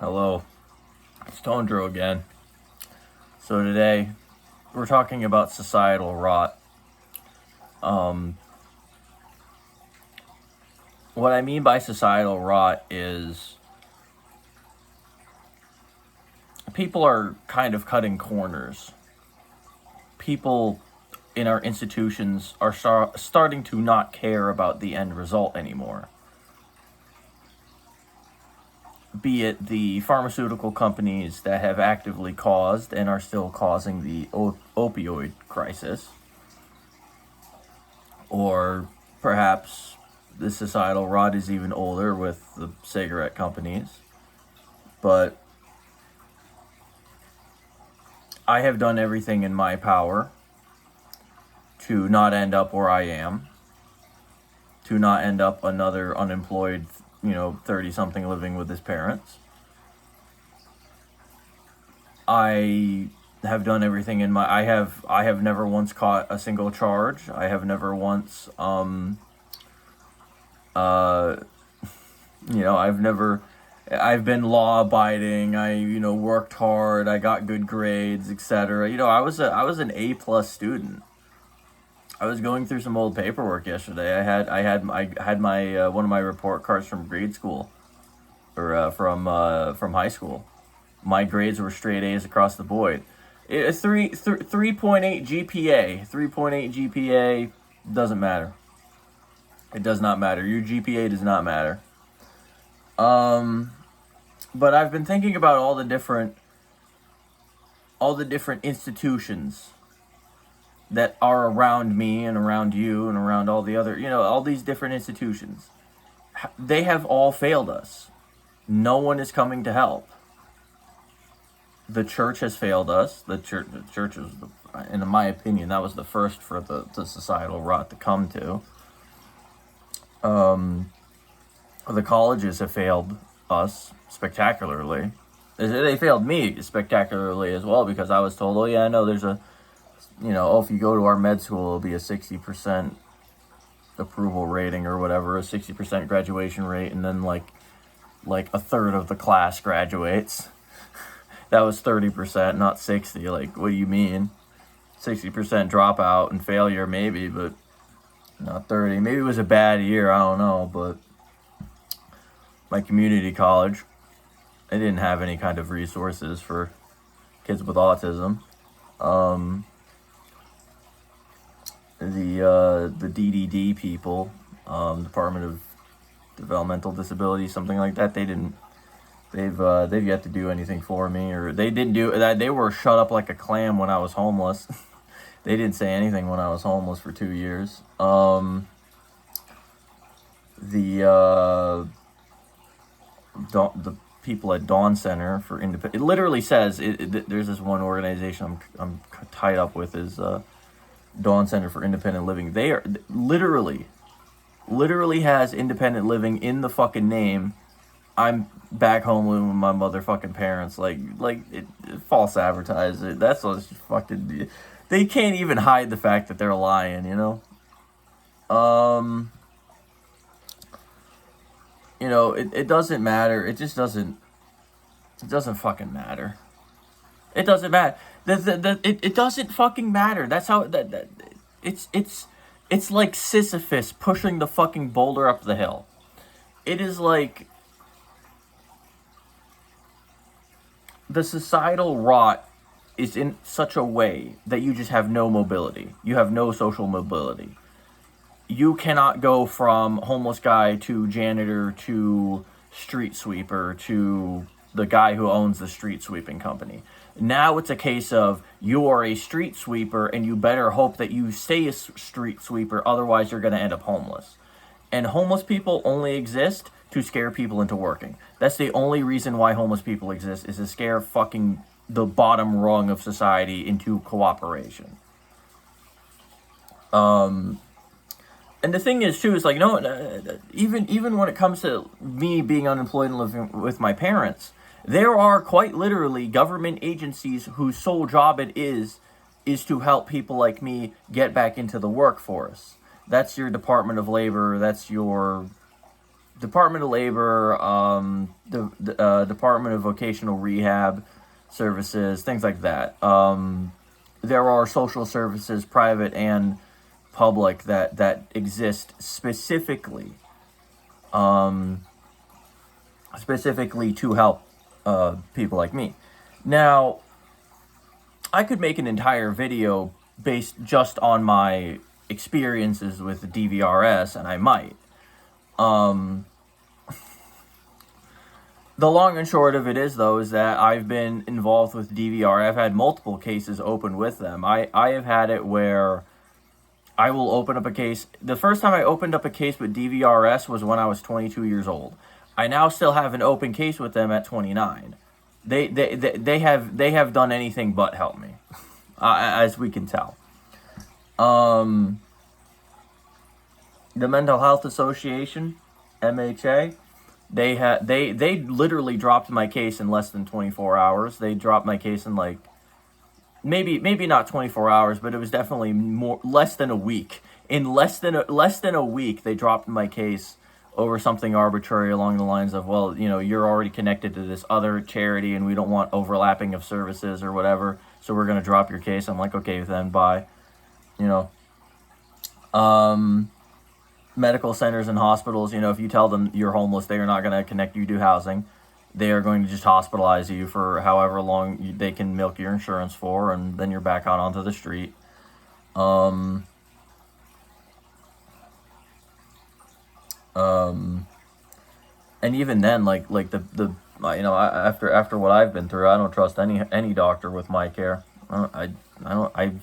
Hello, it's Tondro again. So today, we're talking about societal rot. Um, what I mean by societal rot is people are kind of cutting corners. People in our institutions are starting to not care about the end result anymore. Be it the pharmaceutical companies that have actively caused and are still causing the opioid crisis, or perhaps the societal rot is even older with the cigarette companies. But I have done everything in my power to not end up where I am, to not end up another unemployed, 30 something living with his parents. I have done everything in my I have never once caught a single charge. I have never once I've been law abiding. I worked hard. I got good grades, etc. I was an A+ student. I was going through some old paperwork yesterday. I had my one of my report cards from grade school, or from high school. My grades were straight A's across the board. 3.8 GPA. 3.8 GPA doesn't matter. It does not matter. Your GPA does not matter. But I've been thinking about all the different institutions that are around me and around you and around all the other, all these different institutions. They have all failed us. No one is coming to help. The church has failed us. The church is, in my opinion, that was the first for the societal rot to come to. The colleges have failed us spectacularly. They failed me spectacularly as well, because I was told, oh yeah, no, there's if you go to our med school, it'll be a 60% approval rating or whatever, a 60% graduation rate, and then like a third of the class graduates. That was 30%, not 60. Like, what do you mean? 60% dropout and failure, maybe, but not 30. Maybe it was a bad year, I don't know, but my community college, they didn't have any kind of resources for kids with autism. The DDD people, Department of Developmental Disabilities, something like that, they've yet to do anything for me, or they didn't do that. They were shut up like a clam when I was homeless. They didn't say anything when I was homeless for 2 years. The people at Dawn Center for Independent, it literally says there's this one organization I'm tied up with, is Dawn Center for Independent Living. They are literally has independent living in the fucking name. I'm back home living with my motherfucking parents. False advertise it. That's what's fucking. They can't even hide the fact that they're lying. It doesn't matter. It just doesn't. It doesn't fucking matter. It doesn't matter. It doesn't fucking matter. That's how it's like Sisyphus pushing the fucking boulder up the hill. It is like the societal rot is in such a way that you just have no mobility. You have no social mobility. You cannot go from homeless guy to janitor to street sweeper to the guy who owns the street sweeping company. Now it's a case of you are a street sweeper and you better hope that you stay a street sweeper, otherwise you're going to end up homeless. And homeless people only exist to scare people into working. That's the only reason why homeless people exist, is to scare fucking the bottom rung of society into cooperation. And the thing is, too, is like, even when it comes to me being unemployed and living with my parents, there are quite literally government agencies whose sole job it is to help people like me get back into the workforce. That's your Department of Labor. That's your Department of Labor, the Department of Vocational Rehab Services, things like that. There are social services, private and public, that exist specifically to help people like me. Now, I could make an entire video based just on my experiences with the DVRS, and I might. The long and short of it is, though, is that I've been involved with DVR. I've had multiple cases open with them. I have had it where I will open up a case. The first time I opened up a case with DVRS was when I was 22 years old. I now still have an open case with them at 29. They have done anything but help me, as we can tell. The Mental Health Association, MHA, they literally dropped my case in less than 24 hours. They dropped my case in like maybe not 24 hours, but it was definitely less than a week. In less than a week, they dropped my case over something arbitrary along the lines of, well, you're already connected to this other charity and we don't want overlapping of services or whatever, so we're going to drop your case. I'm like, okay, then bye. Medical centers and hospitals, if you tell them you're homeless, they are not going to connect you to housing. They are going to just hospitalize you for however long they can milk your insurance for, and then you're back out onto the street. And even then, like after what I've been through, I don't trust any doctor with my care. I've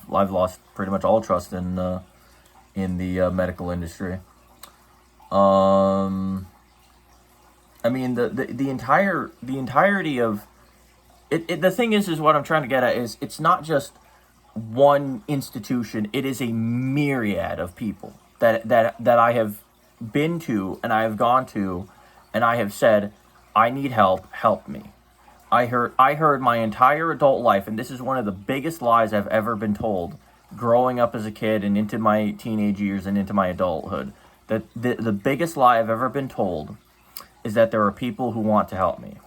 lost pretty much all trust in the medical industry. I mean, the entirety of it. The thing is what I'm trying to get at is, it's not just one institution. It is a myriad of people that I have been to, and I have gone to, and I have said, I need help me. I heard my entire adult life, and this is one of the biggest lies I've ever been told growing up as a kid and into my teenage years and into my adulthood, that the biggest lie I've ever been told is that there are people who want to help me.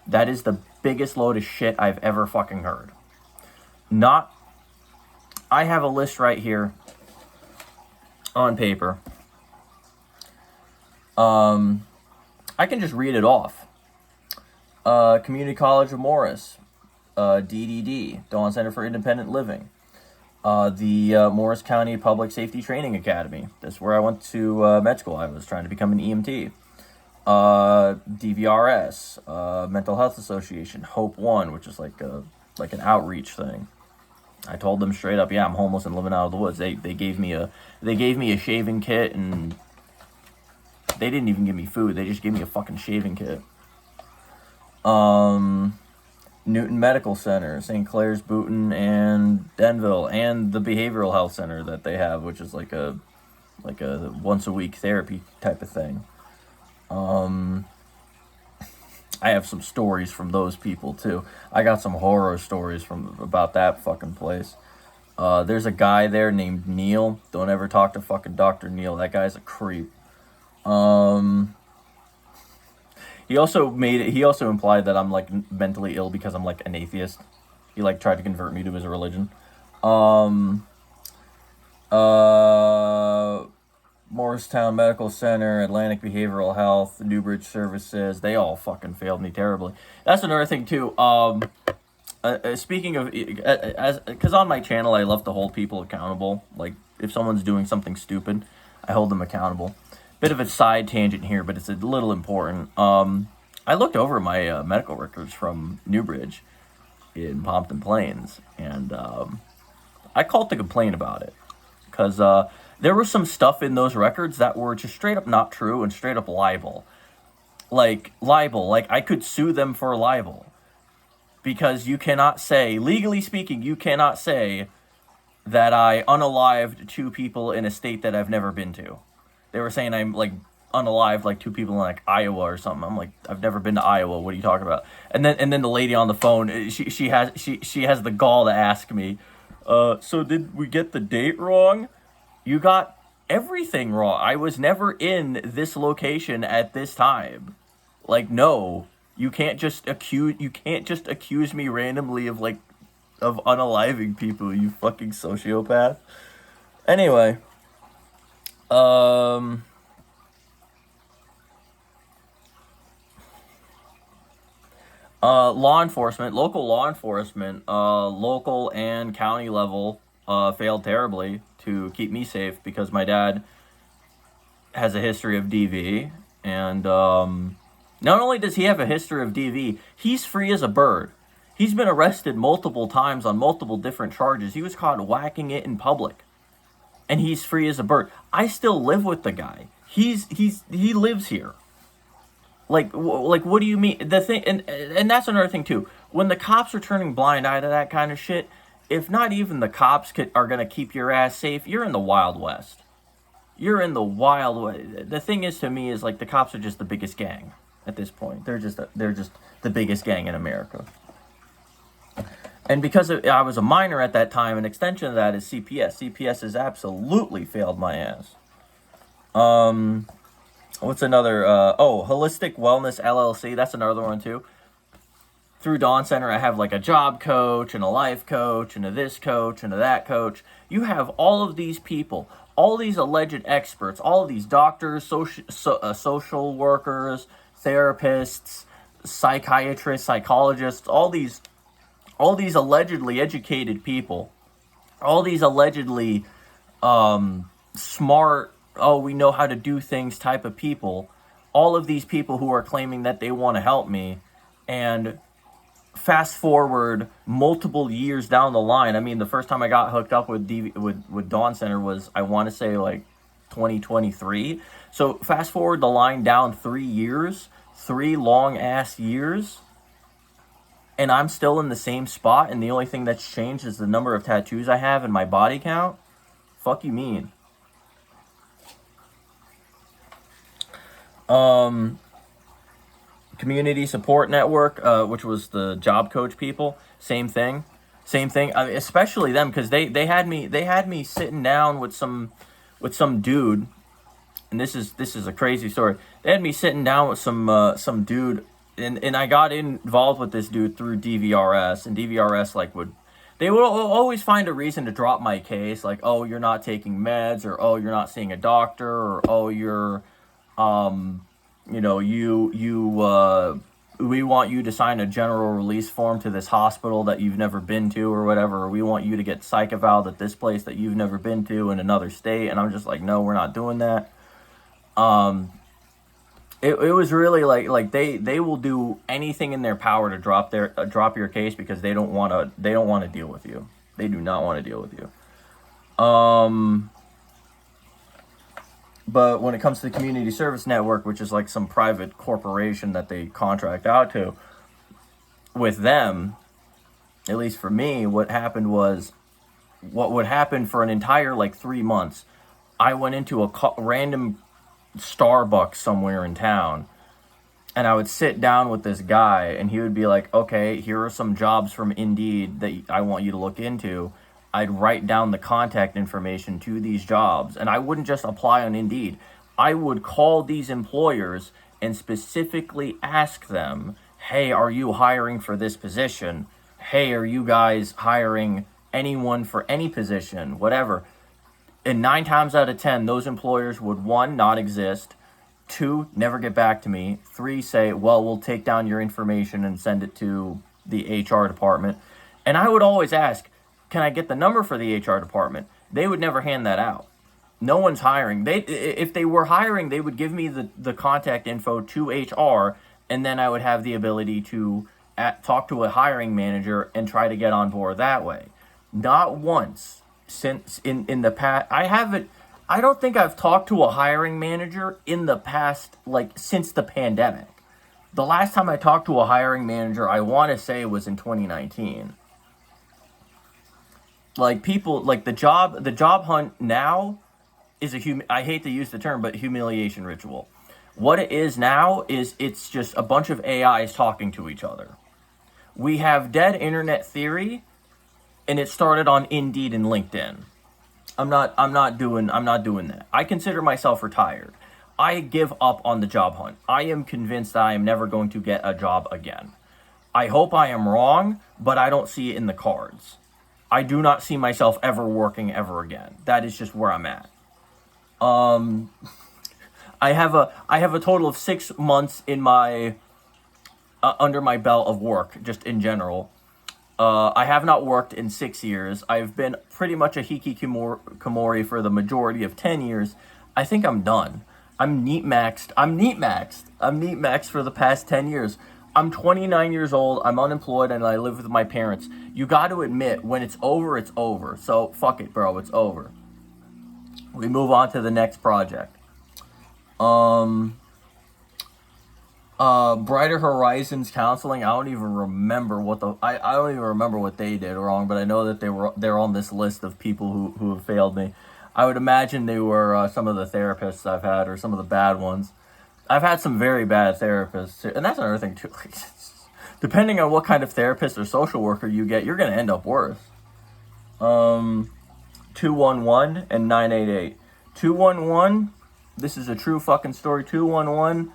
That is the biggest load of shit I've ever fucking heard. I have a list right here on paper. I can just read it off. Community College of Morris, DDD, Dawn Center for Independent Living, the Morris County Public Safety Training Academy. That's where I went to med school. I was trying to become an EMT. DVRS, Mental Health Association, Hope One, which is like an outreach thing. I told them straight up, yeah, I'm homeless and living out of the woods. They gave me a shaving kit, and they didn't even give me food. They just gave me a fucking shaving kit. Newton Medical Center, St. Clair's, Boonton, and Denville, and the Behavioral Health Center that they have, which is like a once a week therapy type of thing. I have some stories from those people too. I got some horror stories about that fucking place. There's a guy there named Neil. Don't ever talk to fucking Dr. Neil. That guy's a creep. He also implied that I'm like mentally ill because I'm like an atheist. He like tried to convert me to his religion. Morristown Medical Center, Atlantic Behavioral Health, Newbridge Services, they all fucking failed me terribly. That's another thing too. Speaking of, because on my channel I love to hold people accountable. Like if someone's doing something stupid, I hold them accountable. Bit of a side tangent here, but it's a little important. I looked over my medical records from Newbridge in Pompton Plains, and I called to complain about it because there was some stuff in those records that were just straight up not true and straight up libel. Like I could sue them for libel, because you cannot say, legally speaking, you cannot say that I unalived two people in a state that I've never been to. They were saying I'm like unalived like two people in like Iowa or something. I'm like, I've never been to Iowa. What are you talking about? And then the lady on the phone, she has the gall to ask me, so did we get the date wrong? You got everything wrong. I was never in this location at this time. Like, no, you can't just accuse me randomly of unaliving people, you fucking sociopath. Anyway, um law enforcement, local and county level failed terribly to keep me safe because my dad has a history of DV, and not only does he have a history of DV, he's free as a bird. He's been arrested multiple times on multiple different charges. He was caught whacking it in public, and he's free as a bird. I still live with the guy. He lives here. Like, what do you mean? The thing, and that's another thing too. When the cops are turning blind eye to that kind of shit, if not even the cops are gonna keep your ass safe, you're in the Wild West. You're in the Wild West. The thing is, to me, is like the cops are just the biggest gang at this point. They're just the biggest gang in America. And because I was a minor at that time, an extension of that is CPS. CPS has absolutely failed my ass. What's another? Holistic Wellness LLC. That's another one too. Through Dawn Center, I have like a job coach and a life coach and a this coach and a that coach. You have all of these people, all these alleged experts, all of these doctors, social workers, therapists, psychiatrists, psychologists, all these allegedly educated people, all these allegedly smart, oh, we know how to do things type of people, all of these people who are claiming that they want to help me, and fast forward multiple years down the line. I mean, the first time I got hooked up with Dawn Center was, I want to say, like 2023. So fast forward the line down 3 years, 3 long ass years, and I'm still in the same spot, and the only thing that's changed is the number of tattoos I have and my body count. Fuck you mean? Community Support Network, which was the job coach people, same thing. I mean, especially them, because they had me sitting down with some dude, and this is a crazy story. They had me sitting down with some dude, and I got involved with this dude through DVRS, and DVRS they would always find a reason to drop my case, like, oh, you're not taking meds, or oh, you're not seeing a doctor, or oh, you're we want you to sign a general release form to this hospital that you've never been to or whatever, or we want you to get psych eval at this place that you've never been to in another state. And I'm just like, no, we're not doing that. It was really like they will do anything in their power to drop your case, because they don't want to deal with you. They do not want to deal with you. But when it comes to the Community Service Network, which is like some private corporation that they contract out to, with them, at least for me, what would happen for an entire 3 months, I went into a random Starbucks somewhere in town, and I would sit down with this guy, and he would be like, okay, here are some jobs from Indeed that I want you to look into. I'd write down the contact information to these jobs, and I wouldn't just apply on Indeed. I would call these employers and specifically ask them, hey, are you hiring for this position? Hey, are you guys hiring anyone for any position? Whatever. And 9 times out of 10, those employers would, 1, not exist, 2, never get back to me, 3, say, well, we'll take down your information and send it to the HR department. And I would always ask, can I get the number for the HR department? They would never hand that out. No one's hiring. If they were hiring, they would give me the contact info to HR, and then I would have the ability to talk to a hiring manager and try to get on board that way. Not once since in the past. I don't think I've talked to a hiring manager in the past, since the pandemic. The last time I talked to a hiring manager, I want to say, was in 2019. People, the job hunt now is I hate to use the term, but humiliation ritual. What it is now is it's just a bunch of AIs talking to each other. We have dead internet theory, and it started on Indeed and LinkedIn. I'm not doing that. I consider myself retired. I give up on the job hunt. I am convinced that I am never going to get a job again. I hope I am wrong, but I don't see it in the cards. I do not see myself ever working ever again. That is just where I'm at. I have a total of 6 months in my under my belt of work, just in general. I have not worked in 6 years. I've been pretty much a hikikomori for the majority of 10 years. I think I'm done. I'm neat maxed. I'm neat maxed for the past 10 years. I'm 29 years old. I'm unemployed and I live with my parents. You got to admit, when it's over, it's over. So fuck it, bro. It's over. We move on to the next project. Um, Brighter Horizons Counseling. I don't even remember I don't even remember what they did wrong, but I know that they're on this list of people who have failed me. I would imagine they were some of the therapists I've had, or some of the bad ones. I've had some very bad therapists too, and that's another thing too. Like, depending on what kind of therapist or social worker you get, you're gonna end up worse. Um, 211 and 988. 211. This is a true fucking story. 211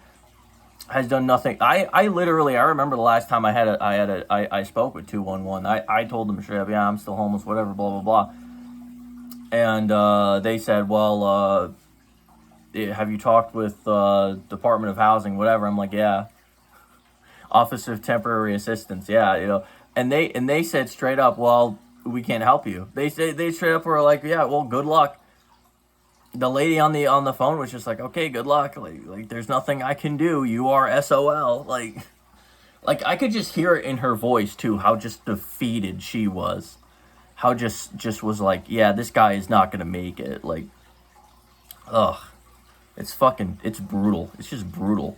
has done nothing. I literally, I remember the last time I spoke with 211. I told them straight up, yeah, I'm still homeless, whatever, blah blah blah. And they said, well, have you talked with Department of Housing, whatever? I'm like, yeah. Office of Temporary Assistance, yeah, And they said straight up, well, we can't help you. They straight up were like, yeah, well, good luck. The lady on the phone was just like, okay, good luck. Like there's nothing I can do. You are SOL. Like I could just hear it in her voice too, how just defeated she was. How just was like, yeah, this guy is not gonna make it. Like, ugh, it's brutal. It's just brutal.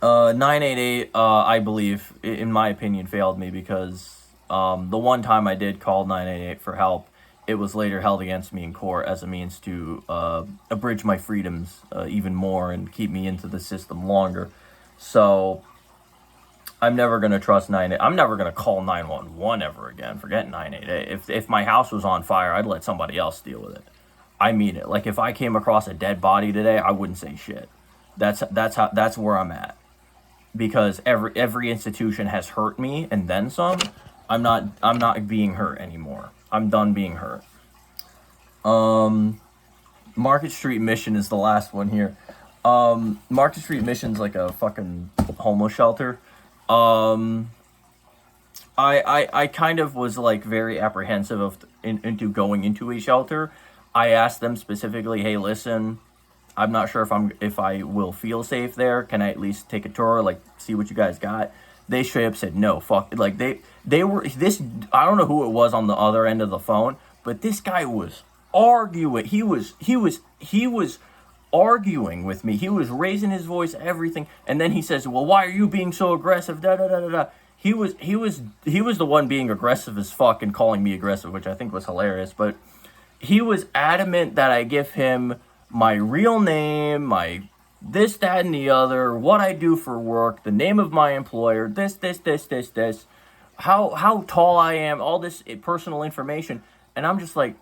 988, I believe, in my opinion, failed me because the one time I did call 988 for help, it was later held against me in court as a means to abridge my freedoms even more and keep me into the system longer. So I'm never gonna trust 988. I'm never gonna call 911 ever again. Forget 988. If my house was on fire, I'd let somebody else deal with it. I mean it. Like if I came across a dead body today, I wouldn't say shit. That's where I'm at, because every institution has hurt me and then some. I'm not being hurt anymore. I'm done being hurt. Market Street Mission is the last one here. Market Street Mission's like a fucking homeless shelter. Um, I kind of was like very apprehensive into going into a shelter. I asked them specifically, hey, listen, I'm not sure if I will feel safe there. Can I at least take a tour, like see what you guys got? They straight up said no. Fuck. Like they were this. I don't know who it was on the other end of the phone, but this guy was arguing. He was arguing with me. He was raising his voice, everything, and then he says, "Well, why are you being so aggressive?" Da da da da da. He was the one being aggressive as fuck and calling me aggressive, which I think was hilarious. But he was adamant that I give him my real name, my this, that, and the other, what I do for work, the name of my employer, this, how tall I am, all this personal information. And I'm just like,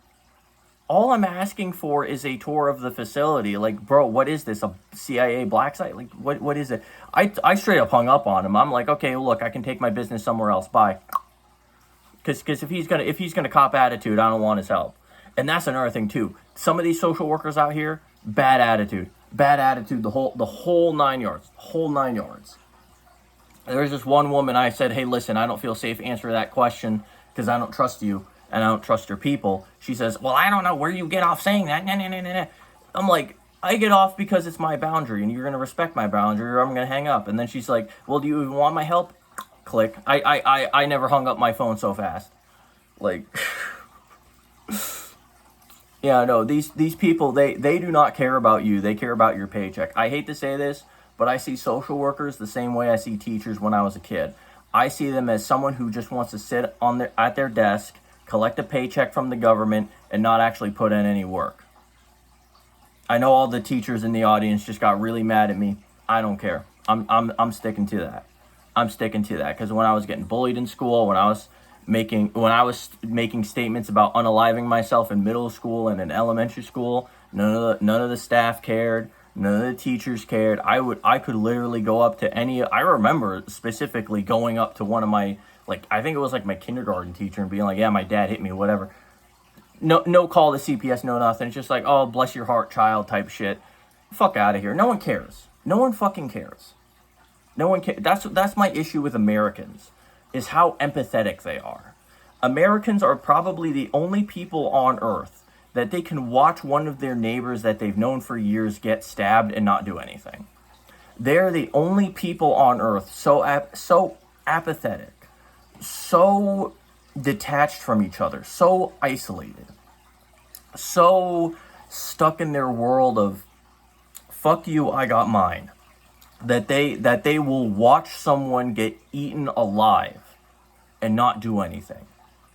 all I'm asking for is a tour of the facility. Like, bro, what is this? A CIA black site? Like, what is it? I straight up hung up on him. I'm like, okay, look, I can take my business somewhere else. Bye. Because if he's gonna cop attitude, I don't want his help. And that's another thing too. Some of these social workers out here, bad attitude, the whole 9 yards, whole 9 yards. There's this one woman. I said, hey, listen, I don't feel safe answering that question because I don't trust you and I don't trust your people. She says, well, I don't know where you get off saying that. Nah, nah, nah, nah, nah. I'm like, I get off because it's my boundary and you're gonna respect my boundary or I'm gonna hang up. And then she's like, well, do you even want my help? Click. I never hung up my phone so fast. Like, yeah, no, these people, they do not care about you. They care about your paycheck. I hate to say this, but I see social workers the same way I see teachers when I was a kid. I see them as someone who just wants to sit at their desk, collect a paycheck from the government, and not actually put in any work. I know all the teachers in the audience just got really mad at me. I don't care. I'm sticking to that. I'm sticking to that because when I was getting bullied in school, when I was when I was making statements about unaliving myself in middle school and in elementary school, none of the staff cared. None of the teachers cared. I could literally go up to any. I remember specifically going up to one of my, like, I think it was like my kindergarten teacher and being like, yeah, my dad hit me, whatever. No call to CPS, no nothing. It's just like, oh, bless your heart, child type shit. Fuck out of here. No one cares. No one fucking cares. No one cares. That's my issue with Americans, is how empathetic they are. Americans are probably the only people on earth that they can watch one of their neighbors that they've known for years get stabbed and not do anything. They're the only people on earth so apathetic, so detached from each other, so isolated, so stuck in their world of fuck you, I got mine, that they will watch someone get eaten alive and not do anything,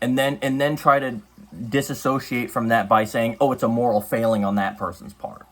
and then try to disassociate from that by saying, oh, it's a moral failing on that person's part.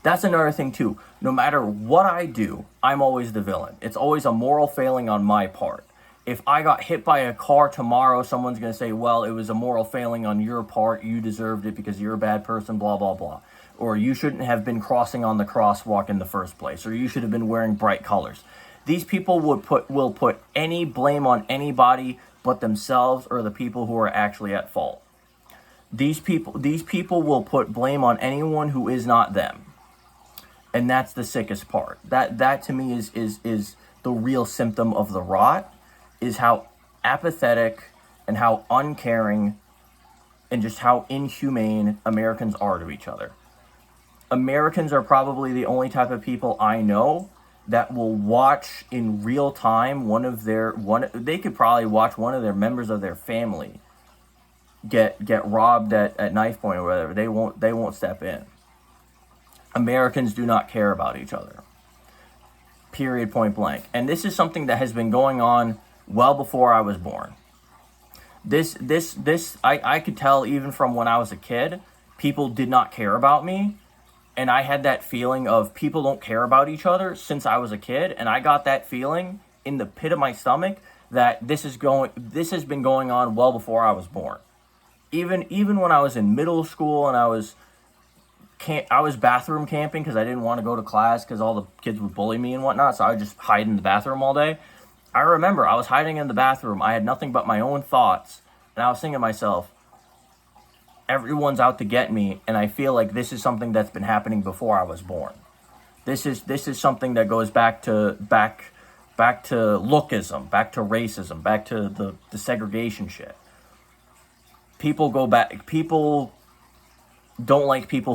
That's another thing too. No matter what I do, I'm always the villain. It's always a moral failing on my part. If I got hit by a car tomorrow, someone's going to say, well, it was a moral failing on your part. You deserved it because you're a bad person, blah, blah, blah. Or you shouldn't have been crossing on the crosswalk in the first place. Or you should have been wearing bright colors. These people will put any blame on anybody but themselves or the people who are actually at fault. These people will put blame on anyone who is not them. And that's the sickest part. That to me is the real symptom of the rot, is how apathetic and how uncaring and just how inhumane Americans are to each other. Americans are probably the only type of people I know that will watch in real time they could probably watch one of their members of their family get robbed at knife point or whatever. They won't step in. Americans do not care about each other. Period, point blank. And this is something that has been going on well before I was born. I could tell even from when I was a kid, people did not care about me. And I had that feeling of people don't care about each other since I was a kid. And I got that feeling in the pit of my stomach that this has been going on well before I was born. Even when I was in middle school and I was bathroom camping because I didn't want to go to class because all the kids would bully me and whatnot, so I would just hide in the bathroom all day. I remember I was hiding in the bathroom. I had nothing but my own thoughts, and I was thinking to myself, everyone's out to get me, and I feel like this is something that's been happening before I was born. This is something that goes back to lookism, back to racism, back to the segregation shit. People don't like people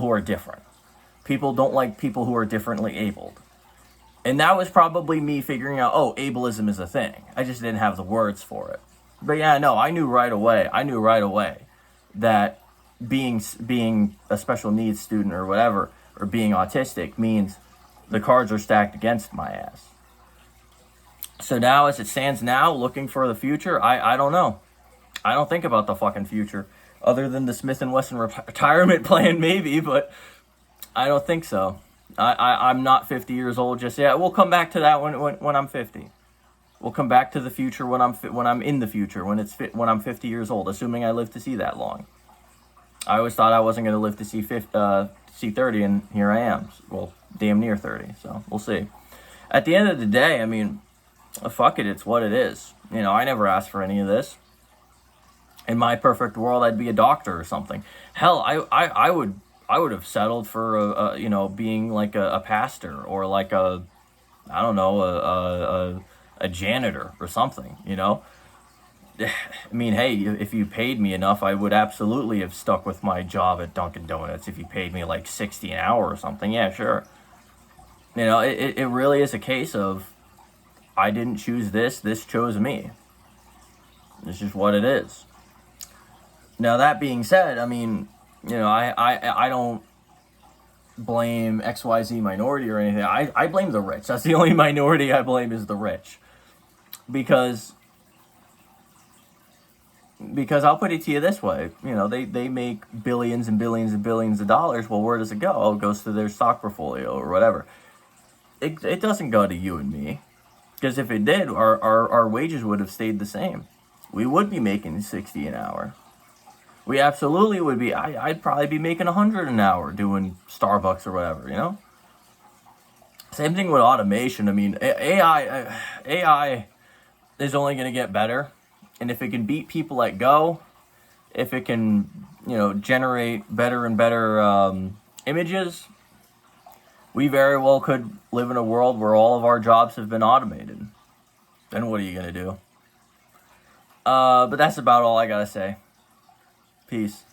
who are different. People don't like people who are differently abled. And that was probably me figuring out, oh, ableism is a thing. I just didn't have the words for it. But yeah, no, I knew right away that being a special needs student or whatever, or being autistic, means the cards are stacked against my ass. So now, as it stands now, looking for the future, I don't know. I don't think about the fucking future, other than the Smith & Wesson retirement plan, maybe, but I don't think so. I'm not 50 years old just yet. We'll come back to that when I'm 50. We'll come back to the future when I'm in the future, when I'm 50 years old, assuming I live to see that long. I always thought I wasn't going to live to see 30, and here I am. Well, damn near 30, so we'll see. At the end of the day, I mean, fuck it, it's what it is. You know, I never asked for any of this. In my perfect world, I'd be a doctor or something. Hell, I would have settled for being like a pastor or like a janitor or something. You know, I mean, hey, if you paid me enough, I would absolutely have stuck with my job at Dunkin' Donuts. If you paid me like $60 an hour or something, yeah, sure. You know, it really is a case of I didn't choose this chose me. It's just what it is. Now, that being said, I mean, you know, I don't blame XYZ minority or anything. I blame the rich. That's the only minority I blame, is the rich. Because I'll put it to you this way. You know, they make billions and billions and billions of dollars. Well, where does it go? Oh, it goes to their stock portfolio or whatever. It doesn't go to you and me. Because if it did, our wages would have stayed the same. we would be making 60 an hour. We absolutely would be. I'd probably be making 100 an hour doing Starbucks or whatever, you know? Same thing with automation. I mean, AI is only going to get better. And if it can beat people at Go, if it can, generate better and better images, we very well could live in a world where all of our jobs have been automated. Then what are you going to do? But that's about all I got to say. Peace.